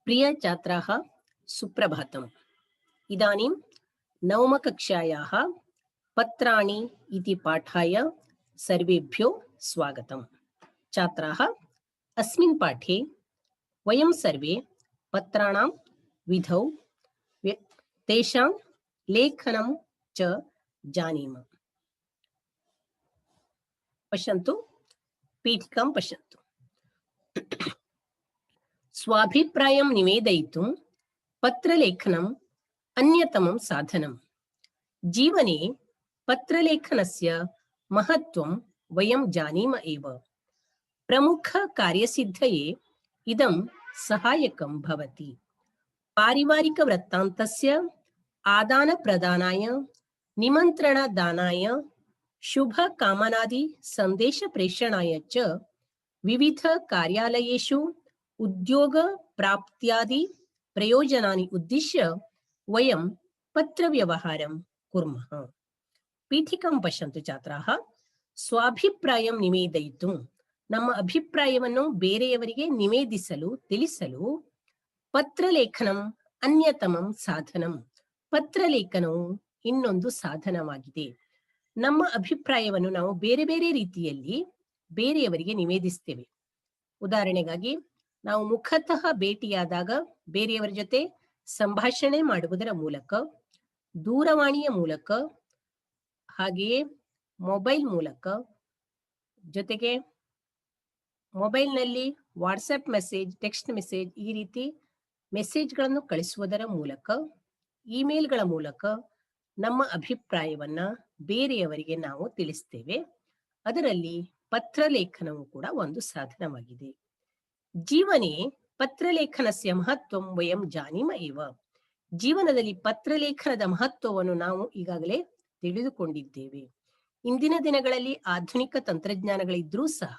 प्रिय छात्राः सुप्रभातम्। इदानीं नवमकक्षायाः पत्राणि इति पाठाय सर्वेभ्यो स्वागतम्। छात्राः, अस्मिन् पाठे वयं सर्वे पत्राणां विधौ तेषां लेखनं च जानीमः। पश्यन्तु, पीठिकां पश्यन्तु। स्वाभिप्रायं निवेदयितुं पत्रलेखनम् अन्यतमं साधनम्। जीवने पत्रलेखनस्य महत्त्वं वयं जानीम एव। प्रमुखकार्यसिद्धये इदं सहायकं भवति। पारिवारिकवृत्तान्तस्य आदानप्रदानाय, निमन्त्रणदानाय, शुभकामनादि सन्देशप्रेषणाय च विविधकार्यालयेषु उद्योगप्राप्त्यादि प्रयोजनानि उद्दिश्य वयं पत्रव्यवहारं कुर्मः। पीठिकां पश्यन्तु छात्राः। स्वाभिप्रायं निवेदयितुं, ನಮ್ಮ ಅಭಿಪ್ರಾಯವನ್ನು ಬೇರೆಯವರಿಗೆ ನಿವೇದಿಸಲು, ತಿಳಿಸಲು ಪತ್ರಲೇಖನಂ ಅನ್ಯತಮಂ ಸಾಧನಂ. ಪತ್ರಲೇಖನವು ಇನ್ನೊಂದು ಸಾಧನವಾಗಿದೆ. ನಮ್ಮ ಅಭಿಪ್ರಾಯವನ್ನು ನಾವು ಬೇರೆ ಬೇರೆ ರೀತಿಯಲ್ಲಿ ಬೇರೆಯವರಿಗೆ ನಿವೇದಿಸ್ತೇವೆ. ಉದಾಹರಣೆಗಾಗಿ, ನಾವು ಮುಖತಃ ಭೇಟಿಯಾದಾಗ ಬೇರೆಯವರ ಜೊತೆ ಸಂಭಾಷಣೆ ಮಾಡುವುದರ ಮೂಲಕ, ದೂರವಾಣಿಯ ಮೂಲಕ, ಹಾಗೆಯೇ ಮೊಬೈಲ್ ಮೂಲಕ, ಜೊತೆಗೆ ಮೊಬೈಲ್ನಲ್ಲಿ ವಾಟ್ಸಪ್ ಮೆಸೇಜ್, ಟೆಕ್ಸ್ಟ್ ಮೆಸೇಜ್, ಈ ರೀತಿ ಮೆಸೇಜ್ಗಳನ್ನು ಕಳಿಸುವುದರ ಮೂಲಕ, ಇಮೇಲ್ಗಳ ಮೂಲಕ ನಮ್ಮ ಅಭಿಪ್ರಾಯವನ್ನ ಬೇರೆಯವರಿಗೆ ನಾವು ತಿಳಿಸ್ತೇವೆ. ಅದರಲ್ಲಿ ಪತ್ರಲೇಖನವು ಕೂಡ ಒಂದು ಸಾಧನವಾಗಿದೆ. ಜೀವನೆ ಪತ್ರಲೇಖನಸ್ಯ ಮಹತ್ವಂ ವಯಂ ಜಾನೀಮ ಏವ. ಜೀವನದಲ್ಲಿ ಪತ್ರಲೇಖನದ ಮಹತ್ವವನ್ನು ನಾವು ಈಗಾಗಲೇ ತಿಳಿದುಕೊಂಡಿದ್ದೇವೆ. ಇಂದಿನ ದಿನಗಳಲ್ಲಿ ಆಧುನಿಕ ತಂತ್ರಜ್ಞಾನಗಳಿದ್ರೂ ಸಹ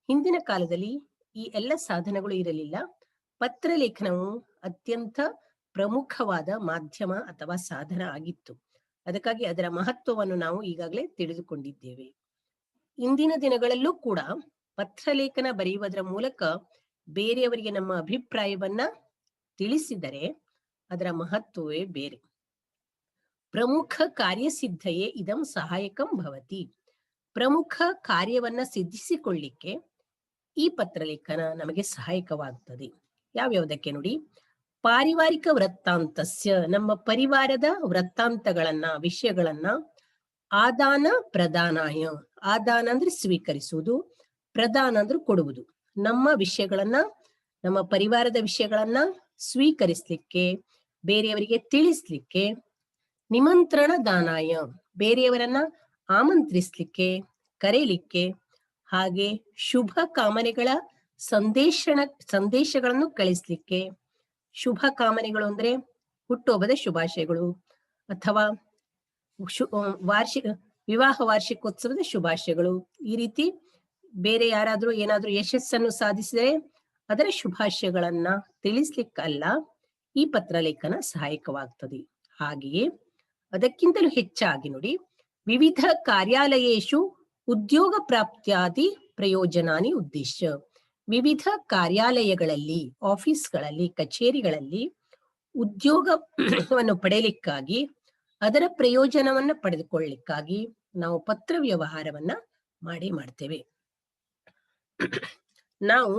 ಹಿಂದಿನ ಕಾಲದಲ್ಲಿ ಈ ಎಲ್ಲ ಸಾಧನಗಳು ಇರಲಿಲ್ಲ. ಪತ್ರಲೇಖನವು ಅತ್ಯಂತ ಪ್ರಮುಖವಾದ ಮಾಧ್ಯಮ ಅಥವಾ ಸಾಧನ ಆಗಿತ್ತು. ಅದಕ್ಕಾಗಿ ಅದರ ಮಹತ್ವವನ್ನು ನಾವು ಈಗಾಗಲೇ ತಿಳಿದುಕೊಂಡಿದ್ದೇವೆ. ಇಂದಿನ ದಿನಗಳಲ್ಲೂ ಕೂಡ ಪತ್ರಲೇಖನ ಬರೆಯುವುದರ ಮೂಲಕ ಬೇರೆಯವರಿಗೆ ನಮ್ಮ ಅಭಿಪ್ರಾಯವನ್ನ ತಿಳಿಸಿದರೆ ಅದರ ಮಹತ್ವವೇ ಬೇರೆ. ಪ್ರಮುಖ ಕಾರ್ಯಸಿದ್ಧಯೇ ಇದಂ ಸಹಾಯಕಂ ಭವತಿ. ಪ್ರಮುಖ ಕಾರ್ಯವನ್ನ ಸಿದ್ಧಿಸಿಕೊಳ್ಳಿಕ್ಕೆ ಈ ಪತ್ರಲೇಖನ ನಮಗೆ ಸಹಾಯಕವಾಗುತ್ತದೆ. ಯಾವ್ಯಾವುದಕ್ಕೆ ನೋಡಿ. ಪಾರಿವಾರಿಕ ವೃತ್ತಾಂತಸ್ಯ, ನಮ್ಮ ಪರಿವಾರದ ವೃತ್ತಾಂತಗಳನ್ನ, ವಿಷಯಗಳನ್ನ, ಆದಾನ ಪ್ರದಾನಾಯ, ಆದಾನ ಅಂದ್ರೆ ಸ್ವೀಕರಿಸುವುದು, ಪ್ರದಾನ ಅಂದ್ರೆ ಕೊಡುವುದು. ನಮ್ಮ ವಿಷಯಗಳನ್ನ, ನಮ್ಮ ಪರಿವಾರದ ವಿಷಯಗಳನ್ನ ಸ್ವೀಕರಿಸಲಿಕ್ಕೆ, ಬೇರೆಯವರಿಗೆ ತಿಳಿಸ್ಲಿಕ್ಕೆ, ನಿಮಂತ್ರಣ ದಾನಾಯ, ಬೇರೆಯವರನ್ನ ಆಮಂತ್ರಿಸ್ಲಿಕ್ಕೆ, ಕರೆಯಲಿಕ್ಕೆ, ಹಾಗೆ ಶುಭ ಕಾಮನೆಗಳ ಸಂದೇಶಗಳನ್ನು ಕಳಿಸ್ಲಿಕ್ಕೆ. ಶುಭ ಕಾಮನೆಗಳು ಅಂದ್ರೆ ಹುಟ್ಟುಹಬ್ಬದ ಶುಭಾಶಯಗಳು, ಅಥವಾ ವಿವಾಹ ವಾರ್ಷಿಕೋತ್ಸವದ ಶುಭಾಶಯಗಳು. ಈ ರೀತಿ ಬೇರೆ ಯಾರಾದ್ರೂ ಏನಾದ್ರೂ ಯಶಸ್ಸನ್ನು ಸಾಧಿಸಿದರೆ ಅದರ ಶುಭಾಶಯಗಳನ್ನ ತಿಳಿಸ್ಲಿಕ್ಕಲ್ಲ ಈ ಪತ್ರಲೇಖನ ಸಹಾಯಕವಾಗ್ತದೆ. ಹಾಗೆಯೇ ಅದಕ್ಕಿಂತಲೂ ಹೆಚ್ಚಾಗಿ ನೋಡಿ, ವಿವಿಧ ಕಾರ್ಯಾಲಯೇಶು ಉದ್ಯೋಗ ಪ್ರಾಪ್ತ್ಯಾದಿ ಪ್ರಯೋಜನಾನಿ ಉದ್ದೇಶ. ವಿವಿಧ ಕಾರ್ಯಾಲಯಗಳಲ್ಲಿ, ಆಫೀಸ್ಗಳಲ್ಲಿ, ಕಚೇರಿಗಳಲ್ಲಿ ಉದ್ಯೋಗವನ್ನು ಪಡೆಯಲಿಕ್ಕಾಗಿ, ಅದರ ಪ್ರಯೋಜನವನ್ನ ಪಡೆದುಕೊಳ್ಳಲಿಕ್ಕಾಗಿ ನಾವು ಪತ್ರ ವ್ಯವಹಾರವನ್ನ ಮಾಡ್ತೇವೆ. ನಾವು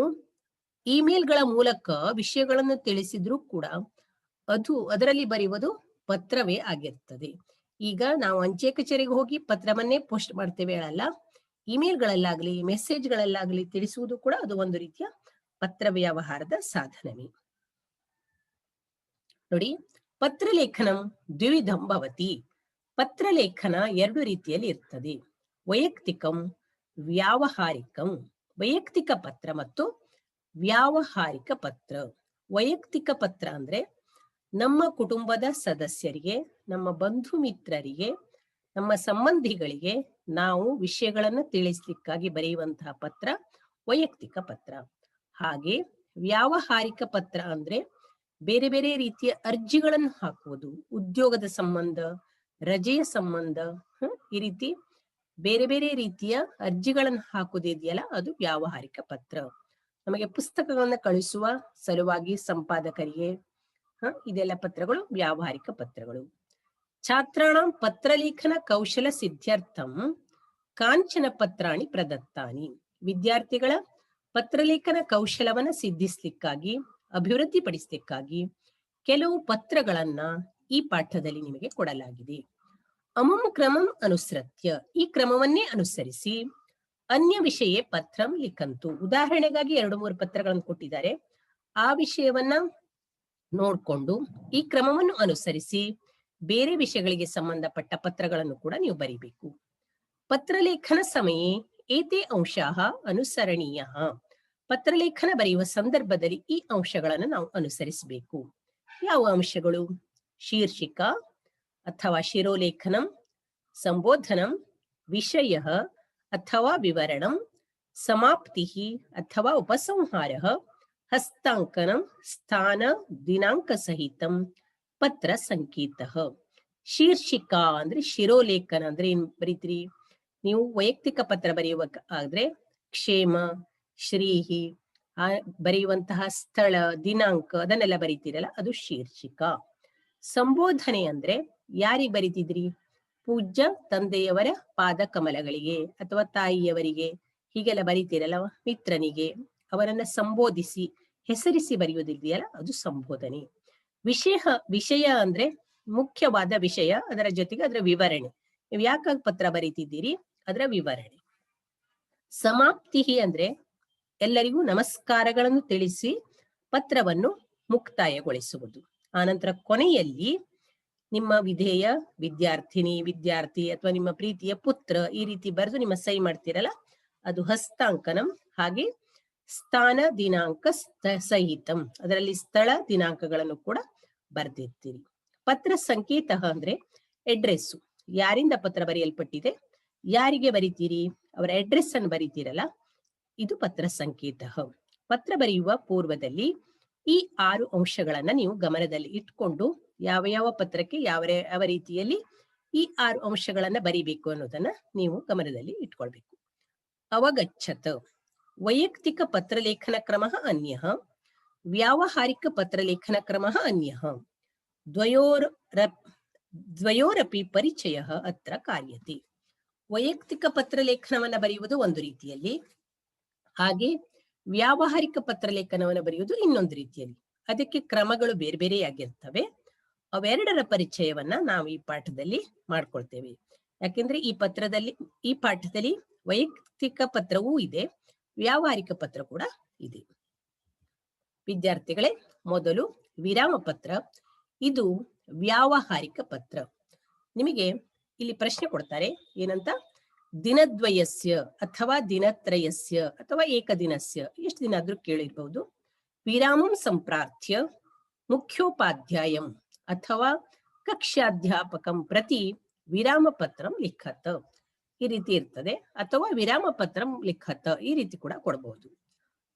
ಇಮೇಲ್ಗಳ ಮೂಲಕ ವಿಷಯಗಳನ್ನು ತಿಳಿಸಿದ್ರೂ ಕೂಡ ಅದರಲ್ಲಿ ಬರೆಯುವುದು ಪತ್ರವೇ ಆಗಿರ್ತದೆ. ಈಗ ನಾವು ಅಂಚೆ ಕಚೇರಿಗೆ ಹೋಗಿ ಪತ್ರವನ್ನೇ ಪೋಸ್ಟ್ ಮಾಡ್ತೇವೆ ಅಲ್ಲ, ಇಮೇಲ್ಗಳಲ್ಲಾಗ್ಲಿ ಮೆಸೇಜ್ಗಳಲ್ಲಾಗ್ಲಿ ತಿಳಿಸುವುದು ಕೂಡ ಅದು ಒಂದು ರೀತಿಯ ಪತ್ರ ವ್ಯವಹಾರದ ಸಾಧನವೇ. ನೋಡಿ, ಪತ್ರಲೇಖನಂ ದ್ವಿವಿಧಂ ಭವತಿ. ಪತ್ರಲೇಖನ ಎರಡು ರೀತಿಯಲ್ಲಿ ಇರ್ತದೆ. ವೈಯಕ್ತಿಕಂ, ವ್ಯಾವಹಾರಿಕಂ. ವೈಯಕ್ತಿಕ ಪತ್ರ ಮತ್ತು ವ್ಯಾವಹಾರಿಕ ಪತ್ರ. ವೈಯಕ್ತಿಕ ಪತ್ರ ಅಂದ್ರೆ ನಮ್ಮ ಕುಟುಂಬದ ಸದಸ್ಯರಿಗೆ, ನಮ್ಮ ಬಂಧು ಮಿತ್ರರಿಗೆ, ನಮ್ಮ ಸಂಬಂಧಿಗಳಿಗೆ ನಾವು ವಿಷಯಗಳನ್ನು ತಿಳಿಸ್ಲಿಕ್ಕಾಗಿ ಬರೆಯುವಂತಹ ಪತ್ರ ವೈಯಕ್ತಿಕ ಪತ್ರ. ಹಾಗೆ ವ್ಯಾವಹಾರಿಕ ಪತ್ರ ಅಂದ್ರೆ ಬೇರೆ ಬೇರೆ ರೀತಿಯ ಅರ್ಜಿಗಳನ್ನು ಹಾಕುವುದು, ಉದ್ಯೋಗದ ಸಂಬಂಧ, ರಜೆಯ ಸಂಬಂಧ, ಈ ರೀತಿ ಬೇರೆ ಬೇರೆ ರೀತಿಯ ಅರ್ಜಿಗಳನ್ನು ಹಾಕುವುದಿದೆಯಲ್ಲ, ಅದು ವ್ಯಾವಹಾರಿಕ ಪತ್ರ. ನಮಗೆ ಪುಸ್ತಕಗಳನ್ನ ಕಳಿಸುವ ಸಲುವಾಗಿ ಸಂಪಾದಕರಿಗೆ ಇದೆಲ್ಲ ಪತ್ರಗಳು ವ್ಯಾವಹಾರಿಕ ಪತ್ರಗಳು. ಛಾತ್ರಾಣಾಂ ಪತ್ರಲೇಖನ ಕೌಶಲ ಸಿದ್ಧ್ಯರ್ಥಂ ಕಾಂಚನ ಪತ್ರಾಣಿ ಪ್ರದತ್ತಾನಿ. ವಿದ್ಯಾರ್ಥಿಗಳ ಪತ್ರಲೇಖನ ಕೌಶಲವನ್ನ ಸಿದ್ಧಿಸ್ಲಿಕ್ಕಾಗಿ, ಅಭಿವೃದ್ಧಿ ಪಡಿಸ್ಲಿಕ್ಕಾಗಿ ಕೆಲವು ಪತ್ರಗಳನ್ನ ಈ ಪಾಠದಲ್ಲಿ ನಿಮಗೆ ಕೊಡಲಾಗಿದೆ. ಅಮುಂ ಕ್ರಮಂ ಅನುಸೃತ್ಯ, ಈ ಕ್ರಮವನ್ನೇ ಅನುಸರಿಸಿ ಅನ್ಯ ವಿಷಯ ಪತ್ರಂ ಲಿಖಂತು. ಉದಾಹರಣೆಗಾಗಿ 2-3 ಪತ್ರಗಳನ್ನು ಕೊಟ್ಟಿದ್ದಾರೆ. ಆ ವಿಷಯವನ್ನ ನೋಡ್ಕೊಂಡು ಈ ಕ್ರಮವನ್ನು ಅನುಸರಿಸಿ ಬೇರೆ ವಿಷಯಗಳಿಗೆ ಸಂಬಂಧಪಟ್ಟ ಪತ್ರಗಳನ್ನು ಕೂಡ ನೀವು ಬರೀಬೇಕು. ಪತ್ರಲೇಖನ ಸಮಯೇ ಏತೆ ಅಂಶಾಃ ಅನುಸರಣೀಯ. ಪತ್ರಲೇಖನ ಬರೆಯುವ ಸಂದರ್ಭದಲ್ಲಿ ಈ ಅಂಶಗಳನ್ನು ನಾವು ಅನುಸರಿಸಬೇಕು. ಯಾವ ಅಂಶಗಳು? ಶೀರ್ಷಿಕ ಅಥವಾ ಶಿರೋಲೇಖನಂ, ಸಂಬೋಧನಂ, ವಿಷಯ ಅಥವಾ ವಿವರಣಂ, ಸಮಾಪ್ತಿ ಅಥವಾ ಉಪಸಂಹಾರ, ಹಸ್ತಾಂಕನಂ, ಸ್ಥಾನ ದಿನಾಂಕ ಸಹಿತಂ, ಪತ್ರ ಸಂಕೇತ. ಶೀರ್ಷಿಕಾ ಅಂದ್ರೆ ಶಿರೋಲೇಖನ ಅಂದ್ರೆ ಏನ್ ಬರೀತೀರಿ ನೀವು? ವೈಯಕ್ತಿಕ ಪತ್ರ ಬರೆಯುವಾದ್ರೆ ಕ್ಷೇಮ, ಶ್ರೀಹಿ, ಬರೆಯುವಂತಹ ಸ್ಥಳ, ದಿನಾಂಕ ಅದನ್ನೆಲ್ಲ ಬರೀತೀರಲ್ಲ, ಅದು ಶೀರ್ಷಿಕ. ಸಂಬೋಧನೆ ಅಂದ್ರೆ ಯಾರಿಗೆ ಬರೀತಿದ್ರಿ? ಪೂಜ್ಯ ತಂದೆಯವರ ಪಾದ ಕಮಲಗಳಿಗೆ ಅಥವಾ ತಾಯಿಯವರಿಗೆ ಹೀಗೆಲ್ಲ ಬರೀತೀರಲ್ಲ, ಮಿತ್ರನಿಗೆ, ಅವರನ್ನ ಸಂಬೋಧಿಸಿ ಹೆಸರಿಸಿ ಬರೆಯುವುದಿದೆಯಲ್ಲ, ಅದು ಸಂಬೋಧನೆ. ವಿಷಯ ಅಂದ್ರೆ ಮುಖ್ಯವಾದ ವಿಷಯ, ಅದರ ಜೊತೆಗೆ ಅದರ ವಿವರಣೆ. ನೀವು ಯಾಕಾಗಿ ಪತ್ರ ಬರೀತಿದ್ದೀರಿ ಅದರ ವಿವರಣೆ. ಸಮಾಪ್ತಿ ಅಂದ್ರೆ ಎಲ್ಲರಿಗೂ ನಮಸ್ಕಾರಗಳನ್ನು ತಿಳಿಸಿ ಪತ್ರವನ್ನು ಮುಕ್ತಾಯಗೊಳಿಸುವುದು. ಆನಂತರ ಕೊನೆಯಲ್ಲಿ ನಿಮ್ಮ ವಿಧೇಯ, ವಿದ್ಯಾರ್ಥಿನಿ, ವಿದ್ಯಾರ್ಥಿ ಅಥವಾ ನಿಮ್ಮ ಪ್ರೀತಿಯ ಪುತ್ರ ಈ ರೀತಿ ಬರೆದು ನಿಮ್ಮ ಸಹಿ ಮಾಡ್ತೀರಲ್ಲ, ಅದು ಹಸ್ತಾಂಕನಂ. ಹಾಗೆ ಸ್ಥಾನ ದಿನಾಂಕ ಸಹಿತಂ, ಅದರಲ್ಲಿ ಸ್ಥಳ ದಿನಾಂಕಗಳನ್ನು ಕೂಡ ಬರೆದಿರ್ತೀರಿ. ಪತ್ರ ಸಂಕೇತ ಅಂದ್ರೆ ಅಡ್ರೆಸ್, ಯಾರಿಂದ ಪತ್ರ ಬರೆಯಲ್ಪಟ್ಟಿದೆ, ಯಾರಿಗೆ ಬರೀತೀರಿ, ಅವರ ಅಡ್ರೆಸ್ ಅನ್ನು ಬರೀತೀರಲ್ಲ, ಇದು ಪತ್ರ ಸಂಕೇತ. ಪತ್ರ ಬರೆಯುವ ಪೂರ್ವದಲ್ಲಿ ಈ 6 ಅಂಶಗಳನ್ನ ನೀವು ಗಮನದಲ್ಲಿ ಇಟ್ಕೊಂಡು ಯಾವ ಯಾವ ಪತ್ರಕ್ಕೆ ಯಾವ ರೀತಿಯಲ್ಲಿ ಈ 6 ಅಂಶಗಳನ್ನ ಬರೀಬೇಕು ಅನ್ನೋದನ್ನ ನೀವು ಗಮನದಲ್ಲಿ ಇಟ್ಕೊಳ್ಬೇಕು. ಅವಗಚ್ಚತ ವೈಯಕ್ತಿಕ ಪತ್ರಲೇಖನ ಕ್ರಮ ಅನ್ಯ, ವ್ಯಾವಹಾರಿಕ ಪತ್ರಲೇಖನ ಕ್ರಮ ಅನ್ಯ, ದ್ವಯೋರಪಿ ಪರಿಚಯ ಅತ್ರ ಕಾರ್ಯತೆ. ವೈಯಕ್ತಿಕ ಪತ್ರಲೇಖನವನ್ನ ಬರೆಯುವುದು ಒಂದು ರೀತಿಯಲ್ಲಿ, ಹಾಗೆ ವ್ಯಾವಹಾರಿಕ ಪತ್ರಲೇಖನವನ್ನು ಬರೆಯುವುದು ಇನ್ನೊಂದು ರೀತಿಯಲ್ಲಿ. ಅದಕ್ಕೆ ಕ್ರಮಗಳು ಬೇರೆ ಬೇರೆಯಾಗಿರ್ತವೆ. ಅವೆರಡರ ಪರಿಚಯವನ್ನ ನಾವು ಈ ಪಾಠದಲ್ಲಿ ಮಾಡ್ಕೊಳ್ತೇವೆ. ಯಾಕೆಂದ್ರೆ ಈ ಪಾಠದಲ್ಲಿ ವೈಯಕ್ತಿಕ ಪತ್ರವೂ ಇದೆ, ವ್ಯಾವಹಾರಿಕ ಪತ್ರ ಕೂಡ ಇದೆ. ವಿದ್ಯಾರ್ಥಿಗಳೇ, ಮೊದಲು ವಿರಾಮ ಪತ್ರ. ಇದು ವ್ಯಾವಹಾರಿಕ ಪತ್ರ. ನಿಮಗೆ ಇಲ್ಲಿ ಪ್ರಶ್ನೆ ಕೊಡ್ತಾರೆ, ಏನಂತ? ದಿನದ್ವಯಸ್ಯ ಅಥವಾ ದಿನತ್ರಯಸ್ಯ ಅಥವಾ ಏಕದಿನಸ್ಯ, ಎಷ್ಟು ದಿನ ಆದ್ರೂ ಕೇಳಿರ್ಬಹುದು. ವಿರಾಮಂ ಸಂಪ್ರಾರ್ಥ್ಯ ಮುಖ್ಯೋಪಾಧ್ಯಾಯಂ ಅಥವಾ ಕಕ್ಷ್ಯಾಧ್ಯಾಪಕಂ ಪ್ರತಿ ವಿರಾಮ ಪತ್ರಂ ಲಿಖತ, ಈ ರೀತಿ ಇರ್ತದೆ. ಅಥವಾ ವಿರಾಮ ಪತ್ರಂ ಲಿಖತ, ಈ ರೀತಿ ಕೂಡ ಕೊಡಬಹುದು.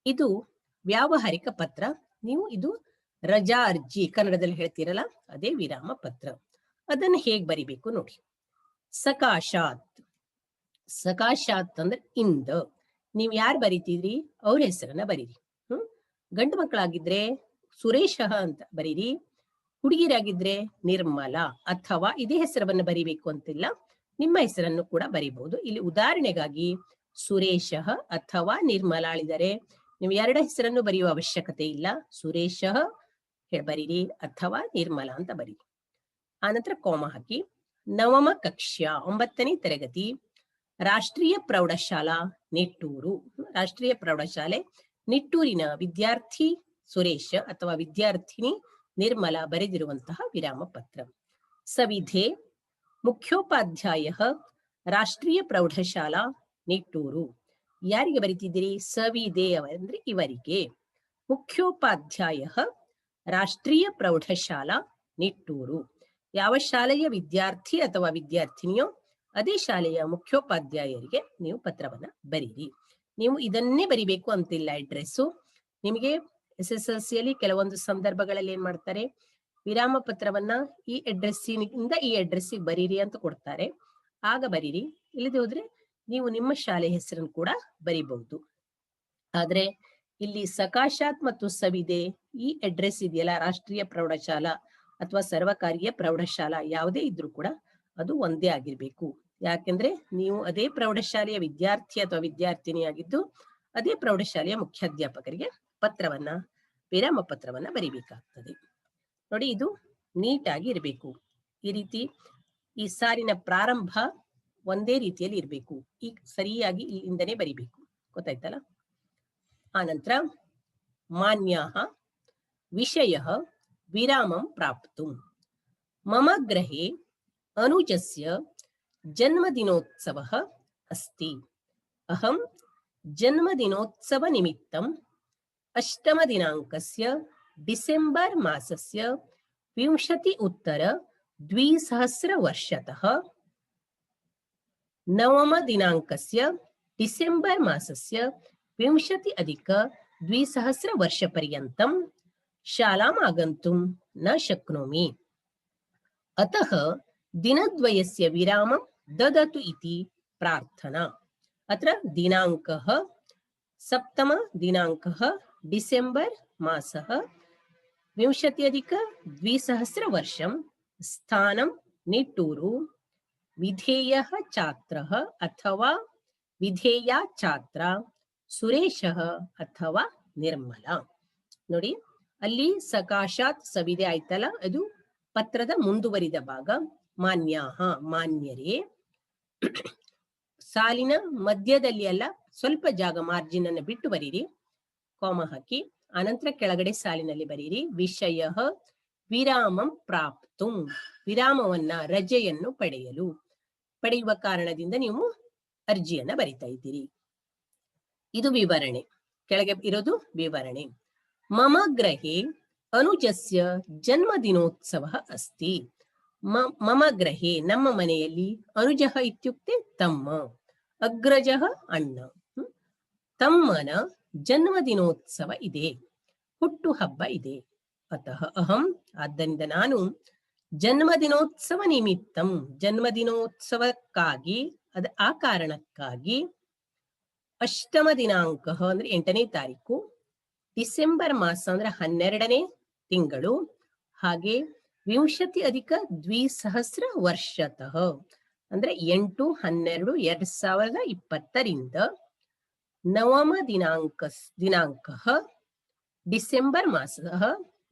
ಇದು ವ್ಯಾವಹಾರಿಕ ಪತ್ರ. ನೀವು ಇದು ರಜಾ ಅರ್ಜಿ ಕನ್ನಡದಲ್ಲಿ ಹೇಳ್ತೀರಲ್ಲ, ಅದೇ ವಿರಾಮ ಪತ್ರ. ಅದನ್ನು ಹೇಗ್ ಬರಿಬೇಕು ನೋಡಿ. ಸಕಾಶಾತ್, ಸಕಾಶಾತ್ ಅಂದ್ರೆ ಇಂದ. ನೀವ್ ಯಾರು ಬರೀತಿದ್ರಿ ಅವ್ರ ಹೆಸರನ್ನ ಬರೀರಿ. ಗಂಡು ಮಕ್ಕಳಾಗಿದ್ರೆ ಸುರೇಶ ಅಂತ ಬರೀರಿ, ಹುಡುಗಿರಾಗಿದ್ರೆ ನಿರ್ಮಲಾ ಅಥವಾ ಇದೇ ಹೆಸರನ್ನ ಬರಿಬೇಕು ಅಂತಿಲ್ಲ, ನಿಮ್ಮ ಹೆಸರನ್ನು ಕೂಡ ಬರಿಬಹುದು. ಇಲ್ಲಿ ಉದಾಹರಣೆಗಾಗಿ ಸುರೇಶ ಅಥವಾ ನಿರ್ಮಲಾಳಿದರೆ ನೀವು 2 ಹೆಸರನ್ನು ಬರೆಯುವ ಅವಶ್ಯಕತೆ ಇಲ್ಲ. ಸುರೇಶ ಬರೀರಿ ಅಥವಾ ನಿರ್ಮಲಾ ಅಂತ ಬರೀರಿ. ಆನಂತರ ಕೋಮ ಹಾಕಿ. ನವಮ ಕಕ್ಷ್ಯಾ 9ನೇ ತರಗತಿ ರಾಷ್ಟ್ರೀಯ ಪ್ರೌಢಶಾಲಾ ನಿಟ್ಟೂರು, ರಾಷ್ಟ್ರೀಯ ಪ್ರೌಢಶಾಲೆ ನಿಟ್ಟೂರಿನ ವಿದ್ಯಾರ್ಥಿ ಸುರೇಶ ಅಥವಾ ವಿದ್ಯಾರ್ಥಿನಿ ನಿರ್ಮಲಾ ಬರೆದಿರುವಂತಹ ವಿರಾಮ ಪತ್ರ. ಸವಿಧೆ ಮುಖ್ಯೋಪಾಧ್ಯಾಯ ರಾಷ್ಟ್ರೀಯ ಪ್ರೌಢಶಾಲಾ ನಿಟ್ಟೂರು, ಯಾರಿಗೆ ಬರೀತಿದ್ದೀರಿ? ಸವಿಧೆ ಅಂದ್ರೆ ಇವರಿಗೆ. ಮುಖ್ಯೋಪಾಧ್ಯಾಯ ರಾಷ್ಟ್ರೀಯ ಪ್ರೌಢಶಾಲಾ ನಿಟ್ಟೂರು, ಯಾವ ಶಾಲೆಯ ವಿದ್ಯಾರ್ಥಿ ಅಥವಾ ವಿದ್ಯಾರ್ಥಿನಿಯೋ ಅದೇ ಶಾಲೆಯ ಮುಖ್ಯೋಪಾಧ್ಯಾಯರಿಗೆ ನೀವು ಪತ್ರವನ್ನ ಬರೀರಿ. ನೀವು ಇದನ್ನೇ ಬರಿಬೇಕು ಅಂತಿಲ್ಲ ಅಡ್ರೆಸ್ಸು. ನಿಮಗೆ SSLCಯಲ್ಲಿ ಕೆಲವೊಂದು ಸಂದರ್ಭಗಳಲ್ಲಿ ಏನ್ ಮಾಡ್ತಾರೆ, ವಿರಾಮ ಪತ್ರವನ್ನ ಈ ಅಡ್ರೆಸ್ಸಿನಿಂದ ಈ ಅಡ್ರೆಸ್ಸಿಗೆ ಬರೀರಿ ಅಂತ ಕೊಡ್ತಾರೆ, ಆಗ ಬರೀರಿ. ಇಲ್ಲದೆ ಹೋದ್ರೆ ನೀವು ನಿಮ್ಮ ಶಾಲೆ ಹೆಸರನ್ನು ಕೂಡ ಬರಿಬಹುದು. ಆದ್ರೆ ಇಲ್ಲಿ ಸಕಾಶಾತ್ ಮತ್ತು ಸವಿದೆ ಈ ಅಡ್ರೆಸ್ ಇದೆಯಲ್ಲ, ರಾಷ್ಟ್ರೀಯ ಪ್ರೌಢಶಾಲಾ ಅಥವಾ ಸರ್ವಕಾರೀಯ ಪ್ರೌಢಶಾಲಾ ಯಾವುದೇ ಇದ್ರೂ ಕೂಡ ಅದು ಒಂದೇ ಆಗಿರ್ಬೇಕು. ಯಾಕೆಂದ್ರೆ ನೀವು ಅದೇ ಪ್ರೌಢಶಾಲೆಯ ವಿದ್ಯಾರ್ಥಿ ಅಥವಾ ವಿದ್ಯಾರ್ಥಿನಿಯಾಗಿದ್ದು ಅದೇ ಪ್ರೌಢಶಾಲೆಯ ಮುಖ್ಯಾಧ್ಯಾಪಕರಿಗೆ ಪತ್ರವನ್ನ, ವಿರಾಮ ಪತ್ರವನ್ನ ಬರಿಬೇಕಾಗ್ತದೆ. ನೋಡಿ, ಇದು ನೀಟಾಗಿ ಇರಬೇಕು. ಈ ರೀತಿ ಈ ಸಾಲಿನ ಪ್ರಾರಂಭ ಒಂದೇ ರೀತಿಯಲ್ಲಿ ಇರಬೇಕು. ಈಗ ಸರಿಯಾಗಿ ಇಲ್ಲಿಂದನೇ ಬರಿಬೇಕು. ಗೊತ್ತಾಯ್ತಲ್ಲ? ಆನಂತರ ಮಾನ್ಯಾಹ ವಿಷಯಃ ವಿರಾಮಂ ಪ್ರಾಪ್ತುಂ ಮಮ ಗೃಹೆ ಅನುಜಸ್ಯ ಜನ್ಮದಿನೋತ್ಸವಃ ಅಸ್ತಿ. ಅಹಂ ಜನ್ಮದಿನೋತ್ಸವ ನಿಮಿತ್ತಂ 8ಮ ದಿನಾಂಕಸ್ಯ ಡಿಸೆಂಬರ್ ಮಾಸಸ್ಯ 20 ವರ್ಷತಃ 9ಮ ದಿನಾಂಕಸ್ಯ ಡಿಸೆಂಬರ್ ಮಾಸಸ್ಯ 20 ವರ್ಷ ಪರ್ಯಂತಂ ಶಾಲಾಂ ಆಗಂತುಂ ನ ಶಕ್ನೋಮಿ. ಅತಃ ದಿನದ್ವಯಸ್ಯ ವಿರಾಮಂ ದದತು ಇತಿ ಪ್ರಾರ್ಥನಾ. ಅತ್ರ ದಿನಾಂಕಃ 7ಮ ದಿನಾಂಕಃ ಡಿಸೆಂಬರ್ ಮಾಸಃ 20 ವರ್ಷಂ ಸ್ಥಾನಂ ನಿಟ್ಟೂರು ವಿಧೇಯಃ ಛಾತ್ರಃ ಅಥವಾ ವಿಧೇಯಾ ಛಾತ್ರ ಸುರೇಶಃ ಅಥವಾ ನಿರ್ಮಲಾ. ನೋಡಿ, ಅಲ್ಲಿ ಸಕಾಶಾತ್ ಸವಿದೆ ಆಯ್ತಲ್ಲ, ಅದು ಪತ್ರದ ಮುಂದುವರಿದ ಭಾಗ. ಮಾನ್ಯಾಹ ಮಾನ್ಯರೇ, ಸಾಲಿನ ಮಧ್ಯದಲ್ಲಿ ಅಲ್ಲ, ಸ್ವಲ್ಪ ಜಾಗ ಮಾರ್ಜಿನ್ ಅನ್ನು ಬಿಟ್ಟು ಬರೀರಿ, ಕಾಮ ಹಾಕಿ. ಅನಂತರ ಕೆಳಗಡೆ ಸಾಲಿನಲ್ಲಿ ಬರೀರಿ ವಿಷಯ ವಿರಾಮಂ ಪ್ರಾಪ್ತುಂ, ವಿರಾಮವನ್ನ, ರಜೆಯನ್ನು ಪಡೆಯುವ ಕಾರಣದಿಂದ ನೀವು ಅರ್ಜಿಯನ್ನ ಬರಿತಾ ಇದ್ದೀರಿ. ಇದು ವಿವರಣೆ. ಕೆಳಗೆ ಇರೋದು ವಿವರಣೆ. ಮಮ ಗೃಹೆ ಅನುಜಸ್ಯ ಜನ್ಮದಿನೋತ್ಸವ ಅಸ್ತಿ. ಮಮ ಗೃಹೆ, ನಮ್ಮ ಮನೆಯಲ್ಲಿ, ಅನುಜಃ ಇತ್ಯುಕ್ತೆ ತಮ್ಮ, ಅಗ್ರಜಃ ಅಣ್ಣ, ತಮ್ಮನ ಜನ್ಮದಿನೋತ್ಸವ ಇದೆ, ಹುಟ್ಟು ಹಬ್ಬ ಇದೆ. ಅತಃ ಅಹಂ, ಆದ್ದರಿಂದ ನಾನು, ಜನ್ಮದಿನೋತ್ಸವ ನಿಮಿತ್ತಂ, ಜನ್ಮದಿನೋತ್ಸವಕ್ಕಾಗಿ, ಆ ಕಾರಣಕ್ಕಾಗಿ, 8ಮ ದಿನಾಂಕ ಅಂದ್ರೆ 8ನೇ ತಾರೀಕು, ಡಿಸೆಂಬರ್ ಮಾಸ ಅಂದ್ರೆ 12ನೇ ತಿಂಗಳು, ಹಾಗೆ 20 ವರ್ಷತಃ ಅಂದ್ರೆ 8/12/2020ರಿಂದ 9ಮ ದಿನಾಂಕ ಡಿಸೆಂಬರ್ ಮಾಸ